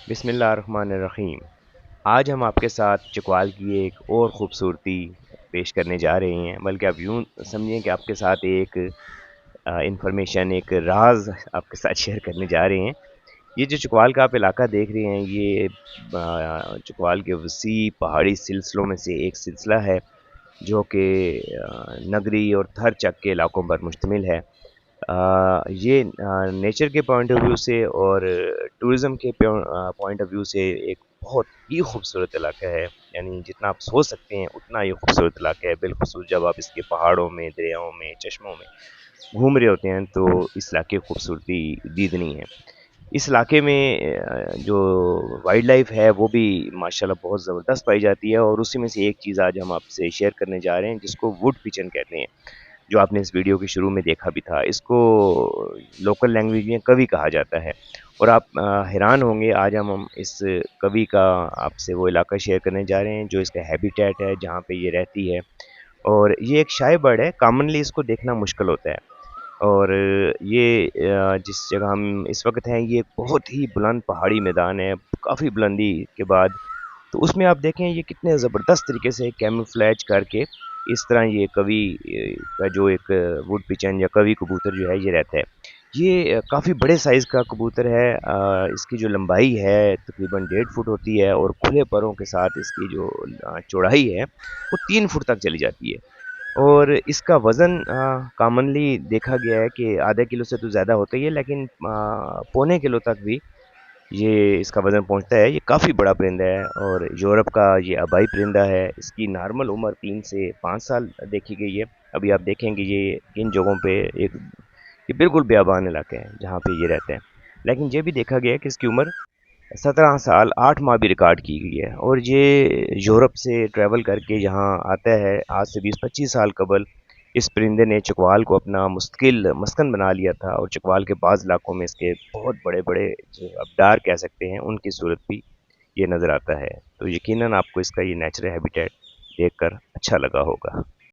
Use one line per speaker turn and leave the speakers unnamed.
بسم اللہ الرحمن الرحیم۔ آج ہم آپ کے ساتھ چکوال کی ایک اور خوبصورتی پیش کرنے جا رہے ہیں، بلکہ آپ یوں سمجھیں کہ آپ کے ساتھ ایک انفارمیشن، ایک راز آپ کے ساتھ شیئر کرنے جا رہے ہیں۔ یہ جو چکوال کا آپ علاقہ دیکھ رہے ہیں، یہ چکوال کے وسیع پہاڑی سلسلوں میں سے ایک سلسلہ ہے، جو کہ نگری اور تھر چک کے علاقوں پر مشتمل ہے۔ یہ نیچر کے پوائنٹ آف ویو سے اور ٹورزم کے پوائنٹ آف ویو سے ایک بہت ہی خوبصورت علاقہ ہے، یعنی جتنا آپ سوچ سکتے ہیں اتنا یہ خوبصورت علاقہ ہے، بالخصوص جب آپ اس کے پہاڑوں میں، دریاؤں میں، چشموں میں گھوم رہے ہوتے ہیں تو اس علاقے کی خوبصورتی دیدنی ہے۔ اس علاقے میں جو وائلڈ لائف ہے وہ بھی ماشاءاللہ بہت زبردست پائی جاتی ہے، اور اسی میں سے ایک چیز آج ہم آپ سے شیئر کرنے جا رہے ہیں جس کو ووڈ پچن کہتے ہیں، جو آپ نے اس ویڈیو کے شروع میں دیکھا بھی تھا۔ اس کو لوکل لینگویج میں کوی کہا جاتا ہے، اور آپ حیران ہوں گے آج ہم اس کوی کا آپ سے وہ علاقہ شیئر کرنے جا رہے ہیں جو اس کا ہیبیٹیٹ ہے، جہاں پہ یہ رہتی ہے۔ اور یہ ایک شائع برڈ ہے، کامنلی اس کو دیکھنا مشکل ہوتا ہے، اور یہ جس جگہ ہم اس وقت ہیں یہ بہت ہی بلند پہاڑی میدان ہے، کافی بلندی کے بعد، تو اس میں آپ دیکھیں یہ کتنے زبردست طریقے سے کیموفلیج کر کے اس طرح یہ کوی کا جو ایک ووڈ پچن یا کوی کبوتر جو ہے یہ رہتا ہے۔ یہ کافی بڑے سائز کا کبوتر ہے، اس کی جو لمبائی ہے تقریباً 1.5 فٹ ہوتی ہے، اور کھلے پروں کے ساتھ اس کی جو چوڑائی ہے وہ 3 فٹ تک چلی جاتی ہے۔ اور اس کا وزن کامنلی دیکھا گیا ہے کہ آدھا کلو سے تو زیادہ ہوتا ہی ہے، لیکن پونے کلو تک بھی یہ اس کا وزن پہنچتا ہے۔ یہ کافی بڑا پرندہ ہے، اور یورپ کا یہ آبائی پرندہ ہے۔ اس کی نارمل عمر 3 سے 5 سال دیکھی گئی ہے۔ ابھی آپ دیکھیں گے یہ کن جگہوں پہ یہ بالکل بیابان علاقہ ہے جہاں پہ یہ رہتا ہے، لیکن یہ بھی دیکھا گیا ہے کہ اس کی عمر 17 سال 8 ماہ بھی ریکارڈ کی گئی ہے، اور یہ یورپ سے ٹریول کر کے یہاں آتا ہے۔ آج سے 20-25 سال قبل اس پرندے نے چکوال کو اپنا مستقل مسکن بنا لیا تھا، اور چکوال کے بعض علاقوں میں اس کے بہت بڑے بڑے جو ابدار کہہ سکتے ہیں ان کی صورت بھی یہ نظر آتا ہے۔ تو یقیناً آپ کو اس کا یہ نیچرل ہیبیٹیٹ دیکھ کر اچھا لگا ہوگا۔